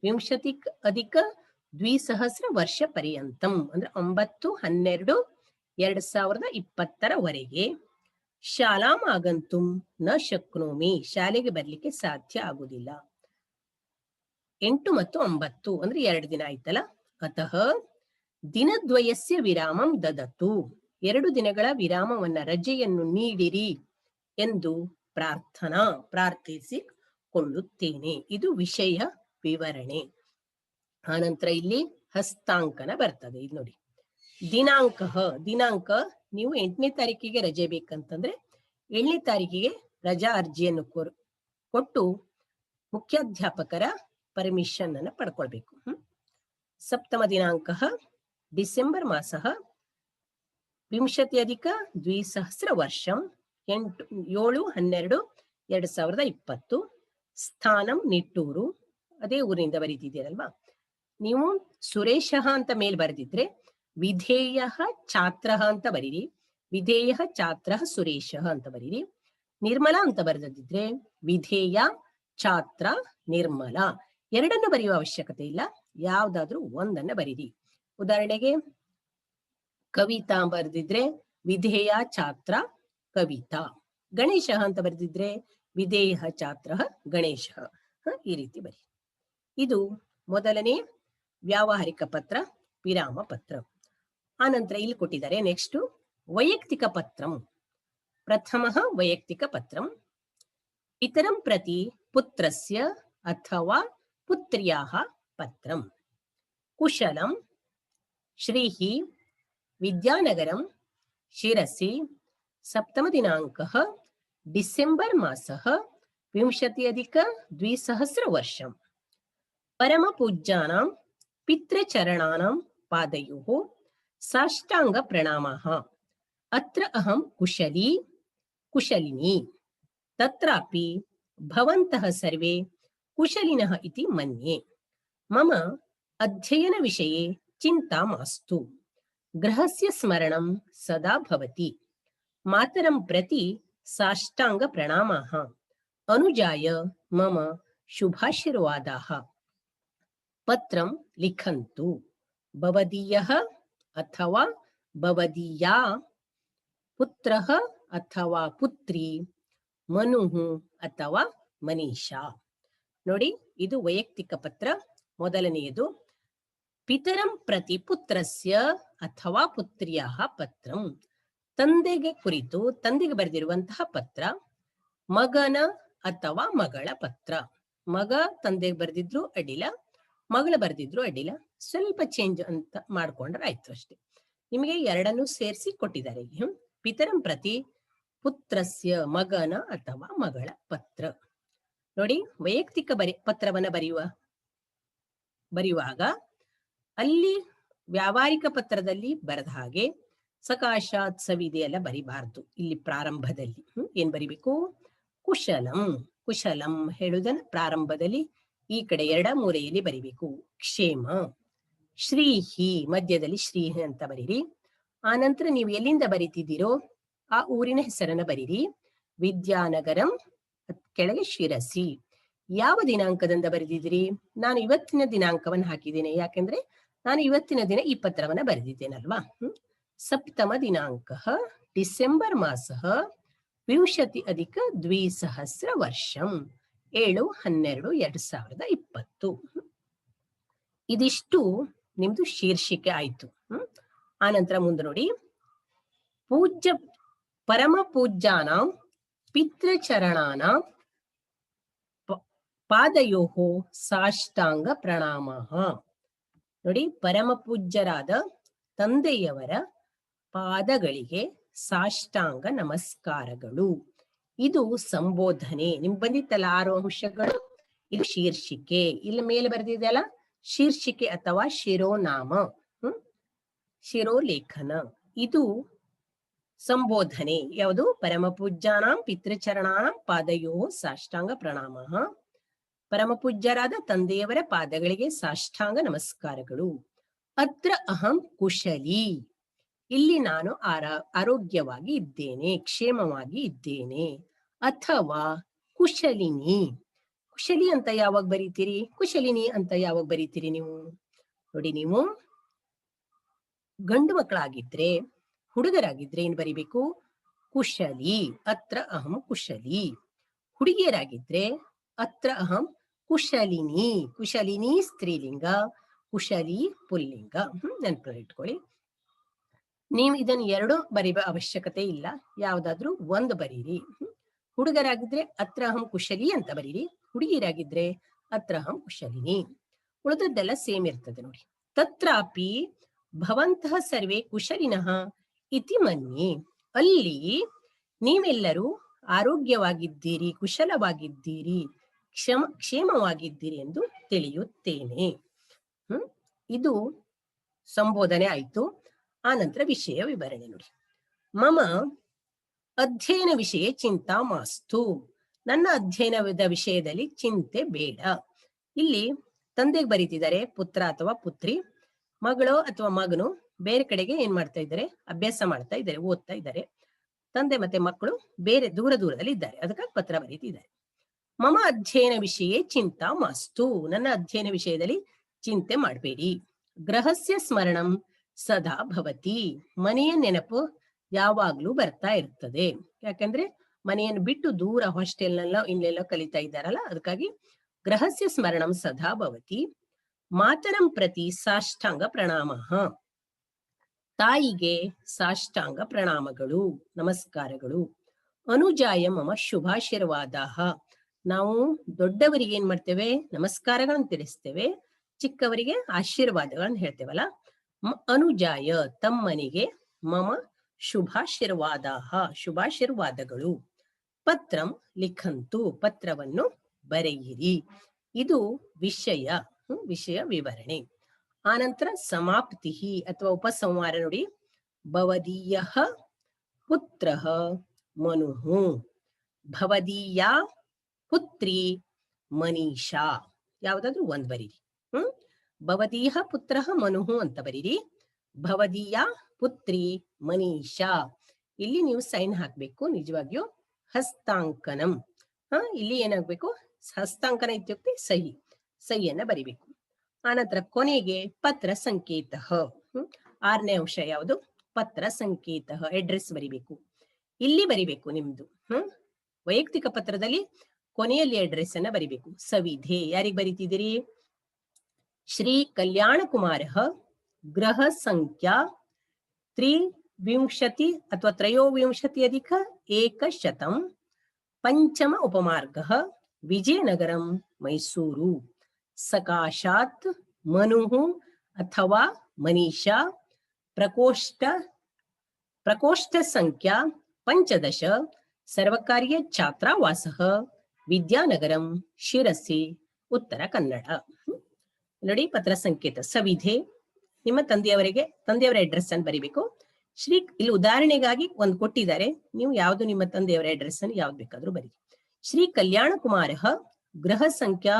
20 ವರ್ಷ ಪರ್ಯಂತಂ ಅಂದ್ರೆ 9/12/2020 ಶಾಲಾಂ ಆಗಂತುಂ ನ ಶಕ್ನೋಮಿ, ಶಾಲೆಗೆ ಬರ್ಲಿಕ್ಕೆ ಸಾಧ್ಯ ಆಗುದಿಲ್ಲ. 8 ಮತ್ತು 9 ಅಂದ್ರೆ 2 ದಿನ ಆಯ್ತಲ್ಲ. ಅತಃ ದಿನದ್ವಯಸ್ಯ ವಿರಾಮಂ ದದತು, 2 ದಿನಗಳ ವಿರಾಮವನ್ನ, ರಜೆಯನ್ನು ನೀಡಿರಿ ಎಂದು ಪ್ರಾರ್ಥಿಸಿಕೊಳ್ಳುತ್ತೇನೆ. ಇದು ವಿಷಯ ವಿವರಣೆ. ಆನಂತರ ಇಲ್ಲಿ ಹಸ್ತಾಂಕನ ಬರ್ತದೆ. ಇದು ನೋಡಿ, ದಿನಾಂಕ ನೀವು 8ನೇ ತಾರೀಕಿಗೆ ರಜೆ ಬೇಕಂತಂದ್ರೆ 7ನೇ ತಾರೀಕಿಗೆ ರಜಾ ಅರ್ಜಿಯನ್ನು ಕೊಟ್ಟು ಮುಖ್ಯಾಧ್ಯಾಪಕರ ಪರ್ಮಿಷನ್ ಅನ್ನು ಪಡ್ಕೊಳ್ಬೇಕು. 7ಮ ದಿನಾಂಕ ಡಿಸೆಂಬರ್ ಮಾಸ 20 ವರ್ಷಂ 7/12/2020 ಸ್ಥಾನಂ ನಿಟ್ಟೂರು, ಅದೇ ಊರಿನಿಂದ ಬರೀತಿದ್ದೀರಲ್ವಾ ನೀವು. ಸುರೇಶ ಅಂತ ಮೇಲ್ ಬರೆದಿದ್ರೆ ವಿಧೇಯ ಛಾತ್ರ ಅಂತ ಬರೀರಿ, ವಿಧೇಯ ಛಾತ್ರ ಸುರೇಶ ಅಂತ ಬರೀರಿ. ನಿರ್ಮಲಾ ಅಂತ ಬರೆದಿದ್ರೆ ವಿಧೇಯ ಛಾತ್ರ ನಿರ್ಮಲಾ. ಎರಡನ್ನು ಬರೆಯುವ ಅವಶ್ಯಕತೆ ಇಲ್ಲ, ಯಾವ್ದಾದ್ರೂ ಒಂದನ್ನ ಬರೀರಿ. ಉದಾಹರಣೆಗೆ ಕವಿತಾ ಬರೆದಿದ್ರೆ ವಿಧೇಯ ಛಾತ್ರ ಕವಿತಾ. ಗಣೇಶ ಅಂತ ಬರೆದಿದ್ರೆ ವಿಧೇಯ ಛಾತ್ರ ಗಣೇಶ. ಈ ರೀತಿ ಬರಿ. ಇದು ಮೊದಲನೇ ವ್ಯಾವಹಾರಿಕ ಪತ್ರ, ವಿರಾಮ ಪತ್ರ. ಆನಂತರ ಇಲ್ಲಿ ಕೊಟ್ಟಿದ್ದಾರೆ ನೆಕ್ಸ್ಟ್ ವೈಯಕ್ತಿಕ ಪತ್ರಂ. ಪ್ರಥಮ ವೈಯಕ್ತಿಕ ಪತ್ರಂ ಇತರಂ ಪ್ರತಿ ಪುತ್ರಸ್ಯ ಅಥವಾ ಪುತ್ರ್ಯಾಹ ಪತ್ರಂ. ಕುಶಲಂ ಶ್ರೀಃ ವಿದ್ಯಾನಗರಂ ಶಿರಸಿ 7ಮ ದಿನಾಂಕಃ ಡಿಸೆಂಬರ್ ಮಾಸಃ 20 ವರ್ಷಂ. ಪರಮ ಪೂಜ್ಯಾನಾಂ ಪಿತೃಚರಣಾನಾಂ ಪಾದಯೋಃ ಸಾಷ್ಟಾಂಗ ಪ್ರಣಾಮಃ. ಅತ್ರ ಅಹಂ ಕುಶಲಿನಿ. ತತ್ರಾಪಿ ಭವಂತಃ ಸರ್ವೇ ಕುಶಲಿನಃ ಇತಿ ಮನ್ಯೆ. ಮಮ ಅಧ್ಯಯನ ವಿಷಯೇ ಚಿಂತಾ ಮಾಸ್ತು. ಗೃಹಸ್ಯ ಸ್ಮರಣಂ ಸದಾ ಭವತಿ. ಮಾತರಂ ಪ್ರತಿ ಸಾಷ್ಟಾಂಗ ಪ್ರಣಾಮಃ. ಅನುಜಾಯ ಮಮ ಶುಭಾಶೀರ್ವಾದಾಃ. ಪತ್ರಂ ಲಿಖಂತು. ಭವದೀಯಃ ಅಥವಾ ಭವದೀಯಾ ಪುತ್ರಃ ಅಥವಾ ಪುತ್ರಿ, ಮನುಃ ಅಥವಾ ಮನೀಷಾ. ನೋಡಿ, ಇದು ವೈಯಕ್ತಿಕ ಪತ್ರ. ಮೊದಲನೆಯದು ಪಿತರಂ ಪ್ರತಿ ಪುತ್ರಸ್ಯ ಅಥವಾ ಪುತ್ರ್ಯಾಃ ಪತ್ರಂ. ತಂದೆಗೆ ಕುರಿತು ತಂದೆಗೆ ಬರೆದಿರುವಂತಹ ಪತ್ರ. ಮಗನ ಅಥವಾ ಮಗಳ ಪತ್ರ. ಮಗ ತಂದೆಗೆ ಬರೆದಿದ್ರು ಅಡ್ಡಿಲ್ಲ, ಮಗಳು ಬರೆದಿದ್ರು ಅಡ್ಡಿಲ್ಲ, ಸ್ವಲ್ಪ ಚೇಂಜ್ ಅಂತ ಮಾಡ್ಕೊಂಡ್ರೆ ಆಯ್ತು ಅಷ್ಟೇ. ನಿಮಗೆ ಎರಡನ್ನು ಸೇರಿಸಿ ಕೊಟ್ಟಿದ್ದಾರೆ ಇಲ್ಲಿ. ಪಿತರಂ ಪ್ರತಿ ಪುತ್ರಸ್ಯ, ಮಗನ ಅಥವಾ ಮಗಳ ಪತ್ರ. ನೋಡಿ, ವೈಯಕ್ತಿಕ ಪತ್ರವನ್ನ ಬರೆಯುವಾಗ ಅಲ್ಲಿ ವ್ಯಾವಹಾರಿಕ ಪತ್ರದಲ್ಲಿ ಬರೆದ ಹಾಗೆ ಸಕಾಶಾತ್ ಸವಿದೆ ಎಲ್ಲ ಬರಿಬಾರ್ದು. ಇಲ್ಲಿ ಪ್ರಾರಂಭದಲ್ಲಿ ಏನ್ ಬರಿಬೇಕು? ಕುಶಲಂ. ಕುಶಲಂ ಹೇಳುವುದನ್ನ ಪ್ರಾರಂಭದಲ್ಲಿ ಈ ಕಡೆ ಎಡ ಮೂಲೆಯಲ್ಲಿ ಬರಿಬೇಕು. ಕ್ಷೇಮ. ಶ್ರೀಹಿ ಮಧ್ಯದಲ್ಲಿ ಶ್ರೀಹಿ ಅಂತ ಬರೀರಿ. ಆ ನಂತರ ನೀವು ಎಲ್ಲಿಂದ ಬರಿತಿದ್ದೀರೋ ಆ ಊರಿನ ಹೆಸರನ್ನ ಬರೀರಿ. ವಿದ್ಯಾನಗರಂ ಕೆಳಗೆ ಶಿರಸಿ. ಯಾವ ದಿನಾಂಕದಿಂದ ಬರೆದಿದ್ದೀರಿ? ನಾನು ಇವತ್ತಿನ ದಿನಾಂಕವನ್ನು ಹಾಕಿದ್ದೇನೆ, ಯಾಕೆಂದ್ರೆ ನಾನು ಇವತ್ತಿನ ದಿನ ಈ ಪತ್ರವನ್ನ ಬರೆದಿದ್ದೇನಲ್ವಾ. ಸಪ್ತಮ ದಿನಾಂಕ ಡಿಸೆಂಬರ್ ಮಾಸ 20+2 ವರ್ಷಂ 7/12/2020. ಇದಿಷ್ಟು ನಿಮ್ದು ಶೀರ್ಷಿಕೆ ಆಯ್ತು. ಆನಂತರ ಮುಂದೆ ನೋಡಿ, ಪರಮ ಪೂಜ್ಯಾನಾಂ ಪಿತೃಚರಣಾನಾಂ ಪಾದಯೋಃ ಸಾಷ್ಟಾಂಗ ಪ್ರಣಾಮಃ. ನೋಡಿ, ಪರಮ ಪೂಜ್ಯರಾದ ತಂದೆಯವರ ಪಾದಗಳಿಗೆ ಸಾಷ್ಟಾಂಗ ನಮಸ್ಕಾರಗಳು. ಇದು ಸಂಬೋಧನೆ. ನಿಮ್ಗೆ ಬಂದಿತ್ತಲ್ಲ 6 ಅಂಶಗಳು. ಇದು ಶೀರ್ಷಿಕೆ. ಇಲ್ಲಿ ಮೇಲೆ ಬರೆದಿದೆಯಲ್ಲ ಶೀರ್ಷಿಕೆ ಅಥವಾ ಶಿರೋನಾಮ, ಶಿರೋಲೇಖನ. ಇದು ಸಂಬೋಧನೆ. ಯಾವುದು? ಪರಮ ಪೂಜ್ಯಾನಾಂ ಪಿತೃಚರಣಾನಾಂ ಪಾದಯೋ ಸಾಷ್ಟಾಂಗ ಪ್ರಣಾಮಃ. ಪರಮ ಪೂಜ್ಯರಾದ ತಂದೆಯವರ ಪಾದಗಳಿಗೆ ಸಾಷ್ಟಾಂಗ ನಮಸ್ಕಾರಗಳು. ಅತ್ರ ಅಹಂ ಕುಶಲಿ. ಇಲ್ಲಿ ನಾನು ಆರೋಗ್ಯವಾಗಿ ಇದ್ದೇನೆ, ಕ್ಷೇಮವಾಗಿ ಇದ್ದೇನೆ. ಅಥವಾ ಕುಶಲಿನಿ. ಕುಶಲಿ ಅಂತ ಯಾವಾಗ ಬರೀತೀರಿ? ಕುಶಲಿನಿ ಅಂತ ಯಾವಾಗ ಬರೀತೀರಿ ನೀವು? ನೋಡಿ, ನೀವು ಗಂಡು ಮಕ್ಕಳಾಗಿದ್ರೆ, ಹುಡುಗರಾಗಿದ್ರೆ ಏನ್ ಬರಿಬೇಕು? ಕುಶಲಿ. ಅತ್ರ ಅಹಂ ಕುಶಲಿ. ಹುಡುಗಿಯರಾಗಿದ್ರೆ ಅತ್ರ ಅಹಂ ಕುಶಲಿನಿ. ಕುಶಲಿನಿ ಸ್ತ್ರೀಲಿಂಗ, ಕುಶಲಿ ಪುಲ್ಲಿಂಗ. ನೆನಪಿಟ್ಕೊಳ್ಳಿ. ನೀವು ಇದನ್ನು 2 ಬರೀವ ಅವಶ್ಯಕತೆ ಇಲ್ಲ, ಯಾವ್ದಾದ್ರು ಒಂದು ಬರೀರಿ. ಹುಡುಗರಾಗಿದ್ರೆ ಅತ್ರ ಅಹಂ ಕುಶಲಿ ಅಂತ ಬರೀರಿ. ಹುಡುಗಿಯರಾಗಿದ್ರೆ ಅತ್ರ ಅಹಂ ಕುಶಲಿನಿ. ಉಳಿದದ್ದೆಲ್ಲ ಸೇಮ್ ಇರ್ತದೆ ನೋಡಿ. ತತ್ರಾಪಿ ಭವಂತಃ ಸರ್ವೇ ಕುಶಲಿನಃ ಇತಿ ಮನ್ಯೆ. ಅಲ್ಲಿ ನೀವೆಲ್ಲರೂ ಆರೋಗ್ಯವಾಗಿದ್ದೀರಿ, ಕುಶಲವಾಗಿದ್ದೀರಿ, ಕ್ಷೇಮವಾಗಿದ್ದೀರಿ ಎಂದು ತಿಳಿಯುತ್ತೇನೆ. ಇದು ಸಂಬೋಧನೆ ಆಯ್ತು. ಆ ನಂತರ ವಿಷಯ ವಿವರಣೆ ನೋಡಿ. ಮಮ ಅಧ್ಯಯನ ವಿಷಯ ಚಿಂತಾ ಮಾಸ್ತು. ನನ್ನ ಅಧ್ಯಯನದ ವಿಷಯದಲ್ಲಿ ಚಿಂತೆ ಬೇಡ. ಇಲ್ಲಿ ತಂದೆಗೆ ಬರೀತಿದ್ದಾರೆ ಪುತ್ರ ಅಥವಾ ಪುತ್ರಿ. ಮಗಳು ಅಥವಾ ಮಗನು ಬೇರೆ ಕಡೆಗೆ ಏನ್ ಮಾಡ್ತಾ ಇದ್ದಾರೆ? ಅಭ್ಯಾಸ ಮಾಡ್ತಾ ಇದ್ದಾರೆ, ಓದ್ತಾ ಇದ್ದಾರೆ. ತಂದೆ ಮತ್ತೆ ಮಕ್ಕಳು ಬೇರೆ ದೂರದಲ್ಲಿ ಇದ್ದಾರೆ, ಅದಕ್ಕಾಗಿ ಪತ್ರ ಬರೀತಿದ್ದಾರೆ. ಮಮ ಅಧ್ಯಯನ ವಿಷಯ ಚಿಂತಾ ಮಾಸ್ತು. ನನ್ನ ಅಧ್ಯಯನ ವಿಷಯದಲ್ಲಿ ಚಿಂತೆ ಮಾಡಬೇಡಿ. ಗೃಹಸ್ಯ ಸ್ಮರಣಂ ಸದಾ ಭವತಿ. ಮನೆಯ ನೆನಪು ಯಾವಾಗ್ಲೂ ಬರ್ತಾ ಇರ್ತದೆ. ಯಾಕಂದ್ರೆ ಮನೆಯನ್ನು ಬಿಟ್ಟು ದೂರ ಹಾಸ್ಟೆಲ್ನೆಲ್ಲ ಇನ್ನೆಲ್ಲ ಕಲಿತಾ ಇದ್ದಾರಲ್ಲ, ಅದಕ್ಕಾಗಿ ಗೃಹಸ್ಯ ಸ್ಮರಣಂ ಸದಾ ಭವತಿ. ಮಾತರಂ ಪ್ರತಿ ಸಾಷ್ಟಾಂಗ ಪ್ರಣಾಮಃ. ತಾಯಿಗೆ ಸಾಷ್ಟಾಂಗ ಪ್ರಣಾಮಗಳು, ನಮಸ್ಕಾರಗಳು. ಅನುಜಾಯ ಮಮ ಶುಭಾಶೀರ್ವಾದಾಃ. ನಾವು ದೊಡ್ಡವರಿಗೆ ಏನ್ ಮಾಡ್ತೇವೆ? ನಮಸ್ಕಾರಗಳನ್ನು ತಿಳಿಸ್ತೇವೆ. ಚಿಕ್ಕವರಿಗೆ ಆಶೀರ್ವಾದಗಳನ್ನು ಹೇಳ್ತೇವಲ್ಲ. ಅನುಜಾಯ ತಮ್ಮನಿಗೆ, ಮಮ ಶುಭಾಶೀರ್ವಾದಾಃ ಶುಭಾಶೀರ್ವಾದಗಳು. ಪತ್ರಂ ಲಿಖಂತು ಪತ್ರವನ್ನು ಬರೆಯಿರಿ. ಇದು ವಿಷಯ ವಿವರಣೆ. ಆನಂತರ ಸಮಾಪ್ತಿ ಅಥವಾ ಉಪಸಂಹಾರ ನೋಡಿ. ಭವದೀಯಃ ಪುತ್ರಃ ಮನುಃ. ಭವದೀಯಾ ಪುತ್ರಿ ಮನೀಷಾ. ಯಾವ್ದಾದ್ರು ಒಂದ್ ಬರೀರಿ. ಭವದೀಯ ಪುತ್ರ ಮನುಹು ಅಂತ ಬರೀರಿ. ಭವದೀಯ ಪುತ್ರಿ ಮನೀಷಾ. ಇಲ್ಲಿ ನೀವು ಸೈನ್ ಹಾಕ್ಬೇಕು. ನಿಜವಾಗಿಯೂ ಹಸ್ತಾಂಕನಂ. ಇಲ್ಲಿ ಏನಾಗ್ಬೇಕು? ಹಸ್ತಾಂಕನ ಇತ್ಯುಕ್ತಿ ಸಹಿ. ಸಹಿಯನ್ನ ಬರಿಬೇಕು. ಆನಂತರ ಕೊನೆಗೆ ಪತ್ರ ಸಂಕೇತ. 6ನೇ ಅಂಶ ಯಾವುದು? ಪತ್ರ ಸಂಕೇತ. ಅಡ್ರೆಸ್ ಬರಿಬೇಕು. ಇಲ್ಲಿ ಬರಿಬೇಕು ನಿಮ್ದು. ವೈಯಕ್ತಿಕ ಪತ್ರದಲ್ಲಿ ಕೊನೆಯಲ್ಲಿ ಅಡ್ರೆಸ್ ಅನ್ನ ಬರಿಬೇಕು. ಸವಿಧೆ. ಯಾರಿಗೆ ಬರಿತಿದ್ದೀರಿ? ಶ್ರೀ ಕಲ್ಯಾಣ ಕುಮಾರ, ಗೃಹ ಸಂಖ್ಯಾ 23 ಅಥವಾ 23+100, ಪಂಚಮ ಉಪಮಾರ್ಗ, ವಿಜಯನಗರಂ, ಮೈಸೂರು. ಸಕಾಶಾತ್ ಮನುಃ ಅಥವಾ ಮನೀಷಾ, ಪ್ರಕೋಷ್ಠ ಸಂಖ್ಯಾ 15, ಸರ್ವಕಾರ್ಯ ಛಾತ್ರಾವಾಸಃ, ವಿದ್ಯಾನಗರಂ, ಶಿರಸಿ, ಉತ್ತರ ಕನ್ನಡ. ನೋಡಿ, ಪತ್ರ ಸಂಕೇತ ಸವಿಧೆ. ನಿಮ್ಮ ತಂದೆಯವರ ಅಡ್ರೆಸ್ ಅನ್ನು ಬರಿಬೇಕು. ಇಲ್ಲಿ ಉದಾಹರಣೆಗಾಗಿ ಒಂದು ಕೊಟ್ಟಿದ್ದಾರೆ. ನೀವು ಯಾವ್ದು ನಿಮ್ಮ ತಂದೆಯವರ ಅಡ್ರೆಸ್ ಅನ್ನು ಯಾವ್ದು ಬೇಕಾದ್ರೂ ಬರಿ. ಶ್ರೀ ಕಲ್ಯಾಣ ಕುಮಾರ, ಗೃಹ ಸಂಖ್ಯಾ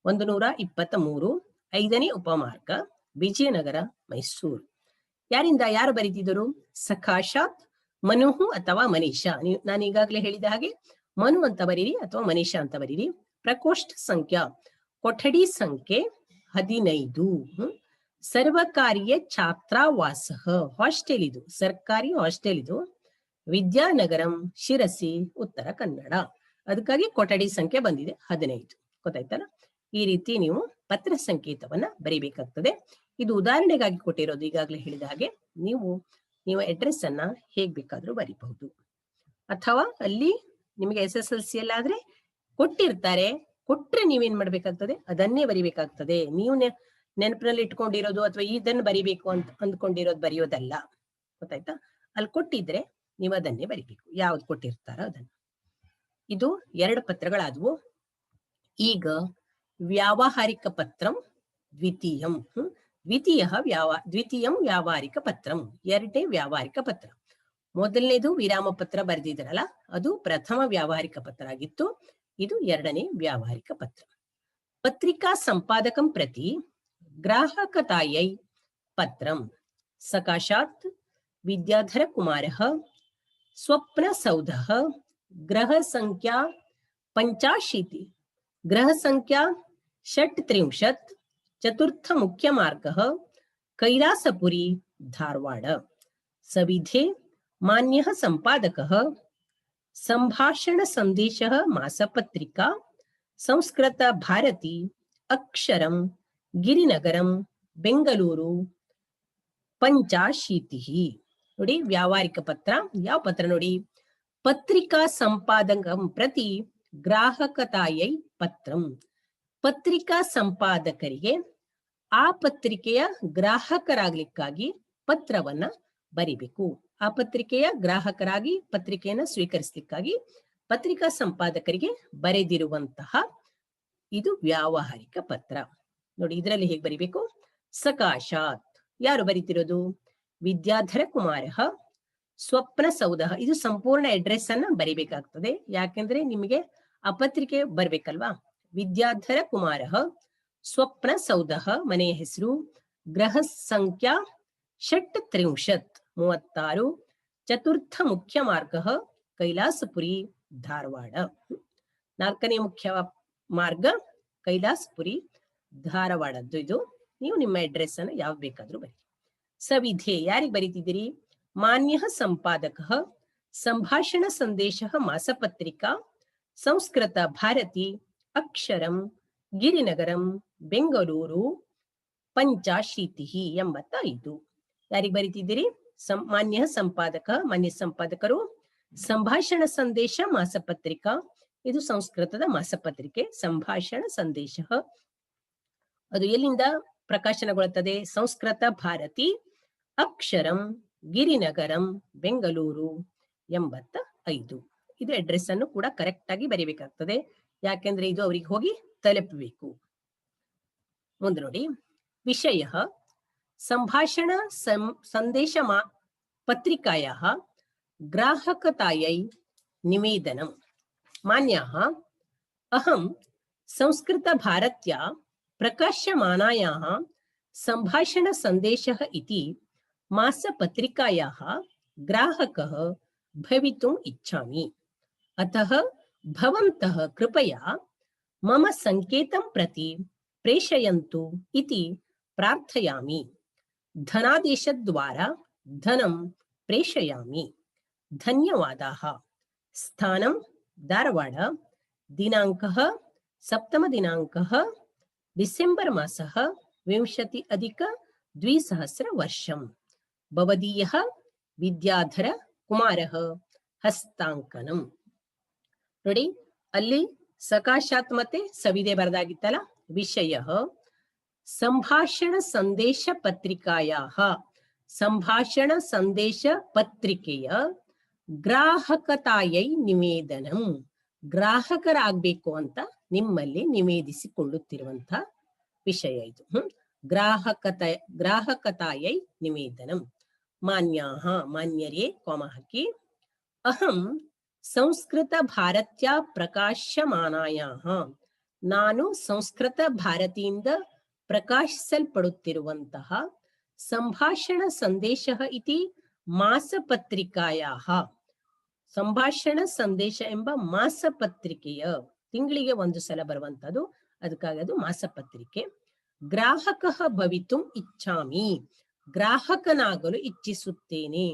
123, 5ನೇ ಉಪಮಾರ್ಗ, ವಿಜಯನಗರ, ಮೈಸೂರು. ಯಾರು ಬರೀತಿದ್ದರು? ಸಕಾಶಾತ್ ಮನುಹು ಅಥವಾ ಮನೀಷಾ. ನಾನು ಈಗಾಗಲೇ ಹೇಳಿದ ಹಾಗೆ ಮನು ಅಂತ ಬರೀರಿ ಅಥವಾ ಮನೀಷಾ ಅಂತ ಬರೀರಿ. ಪ್ರಕೋಷ್ಠ ಸಂಖ್ಯಾ, ಕೊಠಡಿ ಸಂಖ್ಯೆ 15, ಸರ್ವಕಾರ್ಯ ಛಾತ್ರಾವಾಸ, ಹಾಸ್ಟೆಲ್ ಇದು, ಸರ್ಕಾರಿ ಹಾಸ್ಟೆಲ್ ಇದು, ವಿದ್ಯಾನಗರಂ, ಶಿರಸಿ, ಉತ್ತರ ಕನ್ನಡ. ಅದಕ್ಕಾಗಿ ಕೊಠಡಿ ಸಂಖ್ಯೆ ಬಂದಿದೆ 15. ಗೊತ್ತಾಯ್ತಲ್ಲ? ಈ ರೀತಿ ನೀವು ಪತ್ರ ಸಂಕೇತವನ್ನ ಬರಿಬೇಕಾಗ್ತದೆ. ಇದು ಉದಾಹರಣೆಗಾಗಿ ಕೊಟ್ಟಿರೋದು. ಈಗಾಗಲೇ ಹೇಳಿದ ಹಾಗೆ ನೀವು ಅಡ್ರೆಸ್ ಅನ್ನ ಹೇಗ್ ಬೇಕಾದ್ರೂ ಬರಿಬಹುದು. ಅಥವಾ ಅಲ್ಲಿ ನಿಮಗೆ SSLC ಆದ್ರೆ ಕೊಟ್ಟಿರ್ತಾರೆ, ಕೊಟ್ರೆ ನೀವೇನ್ ಮಾಡ್ಬೇಕಾಗ್ತದೆ? ಅದನ್ನೇ ಬರಿಬೇಕಾಗ್ತದೆ. ನೀವು ನೆನಪಿನಲ್ಲಿ ಇಟ್ಕೊಂಡಿರೋದು ಅಥವಾ ಇದನ್ನು ಬರಿಬೇಕು ಅಂತ ಅಂದ್ಕೊಂಡಿರೋದು ಬರೆಯೋದಲ್ಲ. ಗೊತ್ತಾಯ್ತಾ? ಅಲ್ಲಿ ಕೊಟ್ಟಿದ್ರೆ ನೀವು ಅದನ್ನೇ ಬರಿಬೇಕು, ಯಾವ್ದು ಕೊಟ್ಟಿರ್ತಾರ ಅದನ್ನ. ಇದು 2 ಪತ್ರಗಳಾದವು. ಈಗ ವ್ಯಾವಹಾರಿಕ ಪತ್ರಂ ದ್ವಿತೀಯಂ. ದ್ವಿತೀಯಂ ವ್ಯಾವಹಾರಿಕ ಪತ್ರಂ. 2ನೇ ವ್ಯಾವಹಾರಿಕ ಪತ್ರ. ಮೊದಲನೇದು ವಿರಾಮ ಪತ್ರ ಬರೆದಿದ್ರಲ್ಲ, ಅದು ಪ್ರಥಮ ವ್ಯಾವಹಾರಿಕ ಪತ್ರ ಆಗಿತ್ತು. ಇದು 2ನೇ ವ್ಯಾವಹಾರಿಕ ಪತ್ರ. ಪತ್ರಿಕಾ ಸಂಪಾದಕಂ ಪ್ರತಿ ಗ್ರಾಹಕತಾಯೈ ಪತ್ರಂ. ಸಕಾಶಾತ್ ವಿದ್ಯಾಧರ ಕುಮಾರಃ, ಸ್ವಪ್ನ ಸೌಧಃ, ಗೃಹ ಸಂಖ್ಯಾ 85, ಗೃಹ ಸಂಖ್ಯಾ 36, ಚತುರ್ಥ ಮುಖ್ಯ ಮಾರ್ಗ, ಕೈಲಾಸಪುರಿ, ಧಾರವಾಡ. ಸವಿಧೆ ಮಾನ್ಯ ಸಂಪಾದಕ, ಸಂಭಾಷಣ ಸಂದೇಶ ಮಾಸಪತ್ರಿಕಾ, ಸಂಸ್ಕೃತ ಭಾರತಿ, ಅಕ್ಷರಂ, ಗಿರಿನಗರಂ, ಬೆಂಗಳೂರು, 85. ನೋಡಿ, ವ್ಯಾವಹಾರಿಕ ಪತ್ರ. ಯಾವ ಪತ್ರ ನೋಡಿ? ಪತ್ರಿಕಾ ಸಂಪಾದಕಂ ಪ್ರತಿ ಗ್ರಾಹಕತಾಯೈ ಪತ್ರಂ. ಪತ್ರಿಕಾ ಸಂಪಾದಕರಿಗೆ ಆ ಪತ್ರಿಕೆಯ ಗ್ರಾಹಕರಾಗ್ಲಿಕ್ಕಾಗಿ ಪತ್ರವನ್ನ ಬರಿಬೇಕು. ಆ ಪತ್ರಿಕೆಯ ಗ್ರಾಹಕರಾಗಿ ಪತ್ರಿಕೆಯನ್ನ ಸ್ವೀಕರಿಸಲಿಕ್ಕಾಗಿ ಪತ್ರಿಕಾ ಸಂಪಾದಕರಿಗೆ ಬರೆದಿರುವಂತಹ ಇದು ವ್ಯಾವಹಾರಿಕ ಪತ್ರ. ನೋಡಿ, ಇದರಲ್ಲಿ ಹೇಗೆ ಬರಿಬೇಕು? ಸಕಾಶಾತ್. ಯಾರು ಬರೀತಿರೋದು? ವಿದ್ಯಾಧರ ಕುಮಾರ, ಸ್ವಪ್ನ ಸೌಧ. ಇದು ಸಂಪೂರ್ಣ ಅಡ್ರೆಸ್ ಅನ್ನ ಬರಿಬೇಕಾಗ್ತದೆ. ಯಾಕೆಂದ್ರೆ ನಿಮಗೆ ಆ ಪತ್ರಿಕೆ ಬರ್ಬೇಕಲ್ವಾ? ವಿದ್ಯಾಧರ ಕುಮಾರ, ಸ್ವಪ್ನ ಸೌಧ ಮನೆಯ ಹೆಸರು, ಗೃಹ ಸಂಖ್ಯಾ 36, 36, ಚತುರ್ಥ ಮುಖ್ಯ ಮಾರ್ಗ, ಕೈಲಾಸಪುರಿ, ಧಾರವಾಡ. 4ನೇ ಮುಖ್ಯ ಮಾರ್ಗ ಕೈಲಾಸಪುರಿ, ಧಾರವಾಡದ್ದು ಇದು. ನೀವು ನಿಮ್ಮ ಅಡ್ರೆಸ್ ಅನ್ನ ಯಾವ್ದು ಬೇಕಾದ್ರೂ ಬರಿ. ಸವಿಧೆ ಯಾರಿಗೆ ಬರೀತಿದ್ದೀರಿ? ಮಾನ್ಯ ಸಂಪಾದಕ, ಸಂಭಾಷಣ ಸಂದೇಶ ಮಾಸಪತ್ರಿಕಾ, ಸಂಸ್ಕೃತ ಭಾರತಿ, ಅಕ್ಷರಂ, ಗಿರಿನಗರಂ, ಬೆಂಗಳೂರು, 85. ಯಾರಿಗೆ ಬರೀತಿದ್ದೀರಿ? ಮಾನ್ಯ ಸಂಪಾದಕ, ಮಾನ್ಯ ಸಂಪಾದಕರು, ಸಂಭಾಷಣ ಸಂದೇಶ ಮಾಸಪತ್ರಿಕಾ, ಇದು ಸಂಸ್ಕೃತದ ಮಾಸಪತ್ರಿಕೆ. ಸಂಭಾಷಣ ಸಂದೇಶ ಅದು ಎಲ್ಲಿಂದ ಪ್ರಕಾಶನಗೊಳ್ಳುತ್ತದೆ? ಸಂಸ್ಕೃತ ಭಾರತಿ, ಅಕ್ಷರಂ, ಗಿರಿನಗರಂ, ಬೆಂಗಳೂರು, 85. ಇದು ಅಡ್ರೆಸ್ ಅನ್ನು ಕೂಡ ಕರೆಕ್ಟ್ ಆಗಿ ಬರೀಬೇಕಾಗ್ತದೆ. ಯಾಕೆಂದ್ರೆ ಇದು ಅವರಿಗೆ ಹೋಗಿ ತಲುಪಬೇಕು. ಮುಂದೆ ನೋಡಿ, ವಿಷಯ ಸಂಭಾಷಣ ಸಂದೇಶ ಪತ್ರಿಕಾಯಾಃ ಗ್ರಾಹಕತಾಯೈ ನಿವೇದನಂ. ಮಾನ್ಯಾಃ ಅಹಂ ಸಂಸ್ಕೃತ ಭಾರತ್ಯ ಪ್ರಕಾಶ್ಯಮಾನಾಯಾಃ ಸಂಭಾಷಣ ಸಂದೇಶಃ ಇತಿ ಮಾಸಪತ್ರಿಕಾಯಾಃ ಗ್ರಾಹಕಃ ಭವಿತುಂ ಇಚ್ಛಾಮಿ. ಅತಃ ಭವಂತಃ ಕೃಪಯಾ ಮಮ ಸಂಕೇತಂ ಪ್ರತಿ ಪ್ರೇಷಯಂತು ಇತಿ ಪ್ರಾರ್ಥಯಾಮಿ. ಧನಾದೇಶದ್ವಾರಾ ಧನಂ ಪ್ರೇಷಯಾಮಿ. ಧನ್ಯವಾದಾಃ. ಸ್ಥಾನಂ ಧಾರವಾಡ. ದಿನಾಂಕಃ 7 ದಿನಾಂಕಃ ಡಿಸೆಂಬರ್ ಮಾಸಃ 20+2000 ವರ್ಷಂ. ಭವದೀಯಃ ವಿದ್ಯಾಧರ ಕುಮಾರಃ ಹಸ್ತಾಂಕನಂ. ನೋಡಿ ಅಲ್ಲಿ ಸಕಾಶಾತ್ಮತೆ ಸವಿದೆ ಬರೆದಾಗಿತ್ತಲ್ಲ. ವಿಷಯ ಸಂಭಾಷಣ ಸಂದೇಶ ಪತ್ರಿಕಾಯಾಃ, ಸಂಭಾಷಣ ಸಂದೇಶ ಪತ್ರಿಕೆಯ ಗ್ರಾಹಕತಾಯೈ ನಿವೇದನಂ, ಗ್ರಾಹಕರಾಗಬೇಕು ಅಂತ ನಿಮ್ಮಲ್ಲಿ ನಿವೇದಿಸಿಕೊಳ್ಳುತ್ತಿರುವಂತ ವಿಷಯ ಇದು. ಗ್ರಾಹಕತಾಯೈ ನಿವೇದನಂ. ಮಾನ್ಯಾಃ, ಮಾನ್ಯರೇ, ಕೋಮ ಹಾಕಿ. ಅಹಂ ಸಂಸ್ಕೃತ ಭಾರತ್ಯ ಪ್ರಕಾಶ್ಯಮಾನಾಯಾಃ, ನಾನು ಸಂಸ್ಕೃತ ಭಾರತಿಯಿಂದ ಪ್ರಕಾಶಿಸಲ್ಪಡುತ್ತಿರುವಂತಹ ಸಂಭಾಷಣ ಸಂದೇಶಃ ಇತಿ ಮಾಸಪತ್ರಿಕಾಯಾಃ, ಸಂಭಾಷಣ ಸಂದೇಶ ಎಂಬ ಮಾಸಪತ್ರಿಕೆಯ, ತಿಂಗಳಿಗೆ ಒಂದು ಸಲ ಬರುವಂತದ್ದು, ಅದಕ್ಕಾಗಿ ಅದು ಮಾಸಪತ್ರಿಕೆ. ಗ್ರಾಹಕಃ ಭವಿತುಂ ಇಚ್ಛಾಮಿ, ಗ್ರಾಹಕನಾಗಲು ಇಚ್ಛಿಸುತ್ತೇನೆ.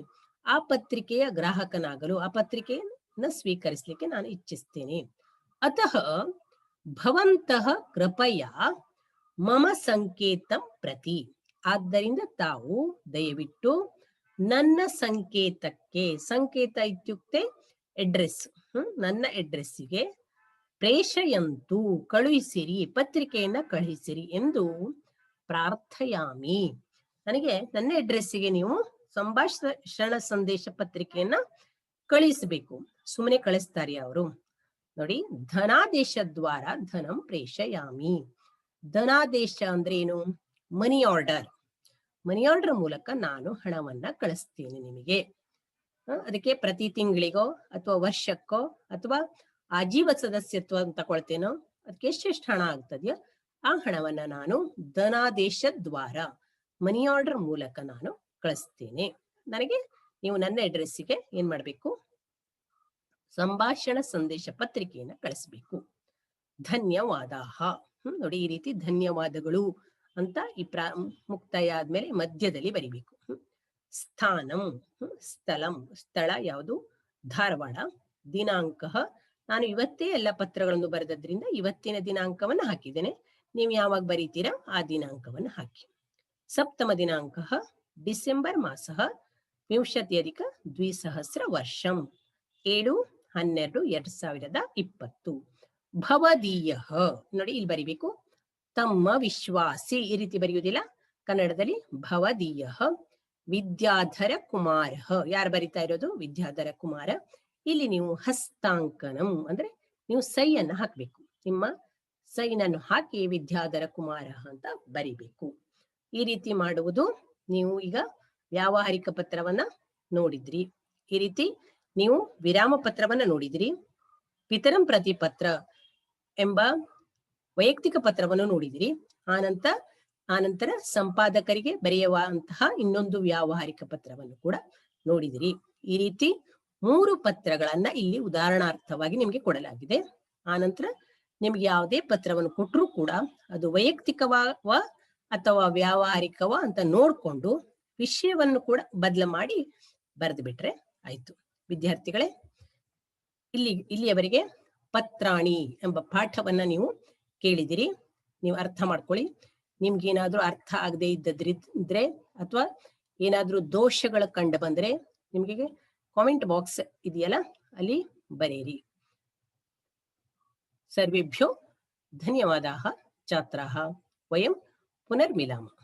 ಆ ಪತ್ರಿಕೆಯ ಗ್ರಾಹಕನಾಗಲು, ಆ ಪತ್ರಿಕೆಯನ್ನು ಸ್ವೀಕರಿಸಲಿಕ್ಕೆ ನಾನು ಇಚ್ಛಿಸ್ತೇನೆ. ಅತಃ ಭವಂತಃ ಕೃಪಯಾ ಮಮ ಸಂಕೇತಂ ಪ್ರತಿ, ಆದ್ದರಿಂದ ತಾವು ದಯವಿಟ್ಟು ನನ್ನ ಸಂಕೇತಕ್ಕೆ, ಸಂಕೇತ ಇತ್ಯುಕ್ತೆ ಅಡ್ರೆಸ್, ನನ್ನ ಅಡ್ರೆಸ್ಸಿಗೆ ಪ್ರೇಷಯಂತು, ಕಳುಹಿಸಿರಿ, ಪತ್ರಿಕೆಯನ್ನ ಕಳುಹಿಸಿರಿ ಎಂದು ಪ್ರಾರ್ಥಯಾಮಿ. ನನಗೆ ನನ್ನ ಅಡ್ರೆಸ್ಸಿಗೆ ನೀವು ಸಂಭಾಷಣ ಸಂದೇಶ ಪತ್ರಿಕೆಯನ್ನ ಕಳಿಸಬೇಕು. ಸುಮ್ಮನೆ ಕಳಿಸ್ತಾರೆ ಅವರು. ನೋಡಿ, ಧನಾದೇಶ ದ್ವಾರ ಧನಂ ಪ್ರೇಷಯಾಮಿ. ಧನಾದೇಶ ಅಂದ್ರೆ ಏನು? Money order. ಮನಿ ಆರ್ಡರ್ ಮೂಲಕ ನಾನು ಹಣವನ್ನ ಕಳಿಸ್ತೇನೆ ನಿಮಗೆ. ಅದಕ್ಕೆ ಪ್ರತಿ ತಿಂಗಳಿಗೋ ಅಥವಾ ವರ್ಷಕ್ಕೋ ಅಥವಾ ಆಜೀವ ಸದಸ್ಯತ್ವ ಅಂತ ತಗೊಳ್ತೇನೋ, ಅದಕ್ಕೆ ಎಷ್ಟೆಷ್ಟು ಹಣ ಆಗ್ತದೆಯೋ ಆ ಹಣವನ್ನ ನಾನು ಧನಾದೇಶ ದ್ವಾರ, ಮನಿ ಆರ್ಡರ್ ಮೂಲಕ ನಾನು ಕಳಿಸ್ತೇನೆ. ನನಗೆ ನೀವು ನನ್ನ ಅಡ್ರೆಸ್ಸಿಗೆ ಏನ್ ಮಾಡ್ಬೇಕು? ಸಂಭಾಷಣ ಸಂದೇಶ ಪತ್ರಿಕೆಯನ್ನ ಕಳಿಸ್ಬೇಕು. ಧನ್ಯವಾದಾಹ. ನೋಡಿ, ಈ ರೀತಿ ಧನ್ಯವಾದಗಳು ಅಂತ ಈ ಮುಕ್ತಾಯ ಆದ್ಮೇಲೆ ಮಧ್ಯದಲ್ಲಿ ಬರಿಬೇಕು. ಸ್ಥಾನಂ, ಸ್ಥಳಂ, ಸ್ಥಳ ಯಾವುದು? ಧಾರವಾಡ. ದಿನಾಂಕ, ನಾನು ಇವತ್ತೇ ಎಲ್ಲ ಪತ್ರಗಳನ್ನು ಬರೆದದ್ರಿಂದ ಇವತ್ತಿನ ದಿನಾಂಕವನ್ನು ಹಾಕಿದ್ದೇನೆ. ನೀವು ಯಾವಾಗ ಬರೀತೀರಾ ಆ ದಿನಾಂಕವನ್ನು ಹಾಕಿ. ಸಪ್ತಮ ದಿನಾಂಕ ಡಿಸೆಂಬರ್ ಮಾಸ 20+2000 ವರ್ಷಂ. 7/12/2020. ಭವದೀಯ, ನೋಡಿ ಇಲ್ಲಿ ಬರಿಬೇಕು. ತಮ್ಮ ವಿಶ್ವಾಸಿ, ಈ ರೀತಿ ಬರೆಯುವುದಿಲ್ಲ ಕನ್ನಡದಲ್ಲಿ. ಭವದೀಯ ವಿದ್ಯಾಧರ ಕುಮಾರ, ಯಾರು ಬರಿತಾ ಇರೋದು? ವಿದ್ಯಾಧರ ಕುಮಾರ. ಇಲ್ಲಿ ನೀವು ಹಸ್ತಾಂಕನಂ ಅಂದ್ರೆ ನೀವು ಸೈಯನ್ನು ಹಾಕಬೇಕು. ನಿಮ್ಮ ಸೈನನ್ನು ಹಾಕಿ ವಿದ್ಯಾಧರ ಕುಮಾರ ಅಂತ ಬರಿಬೇಕು. ಈ ರೀತಿ ಮಾಡುವುದು. ನೀವು ಈಗ ವ್ಯಾವಹಾರಿಕ ಪತ್ರವನ್ನ ನೋಡಿದ್ರಿ, ಈ ರೀತಿ ನೀವು ವಿರಾಮ ಪತ್ರವನ್ನ ನೋಡಿದ್ರಿ, ಪಿತರಂ ಪ್ರತಿ ಪತ್ರ ಎಂಬ ವೈಯಕ್ತಿಕ ಪತ್ರವನ್ನು ನೋಡಿದಿರಿ. ಆನಂತರ ಸಂಪಾದಕರಿಗೆ ಬರೆಯುವಂತಹ ಇನ್ನೊಂದು ವ್ಯಾವಹಾರಿಕ ಪತ್ರವನ್ನು ಕೂಡ ನೋಡಿದಿರಿ. ಈ ರೀತಿ 3 ಪತ್ರಗಳನ್ನ ಇಲ್ಲಿ ಉದಾಹರಣಾರ್ಥವಾಗಿ ನಿಮಗೆ ಕೊಡಲಾಗಿದೆ. ಆನಂತರ ನಿಮ್ಗೆ ಯಾವುದೇ ಪತ್ರವನ್ನು ಕೊಟ್ಟರೂ ಕೂಡ ಅದು ವೈಯಕ್ತಿಕವ ಅಥವಾ ವ್ಯಾವಹಾರಿಕವ ಅಂತ ನೋಡ್ಕೊಂಡು ವಿಷಯವನ್ನು ಕೂಡ ಬದಲು ಮಾಡಿ ಬರೆದು ಬಿಟ್ರೆ ಆಯ್ತು. ವಿದ್ಯಾರ್ಥಿಗಳೇ, ಇಲ್ಲಿಯವರೆಗೆ ಪತ್ರಾಣಿ ಎಂಬ ಪಾಠವನ್ನ ನೀವು ಕೇಳಿದಿರಿ. ನೀವು ಅರ್ಥ ಮಾಡ್ಕೊಳ್ಳಿ. ನಿಮ್ಗೇನಾದ್ರೂ ಅರ್ಥ ಆಗದೆ ಇದ್ರೆ ಅಥವಾ ಏನಾದ್ರೂ ದೋಷಗಳು ಕಂಡು ಬಂದ್ರೆ ನಿಮ್ಗೆ ಕಾಮೆಂಟ್ ಬಾಕ್ಸ್ ಇದೆಯಲ್ಲ, ಅಲ್ಲಿ ಬರೆಯಿರಿ. ಸರ್ವೇಭ್ಯೋ ಧನ್ಯವಾದಾः ಛಾತ್ರಾः. ವಯಂ ಪುನರ್ಮಿಲಾಮः.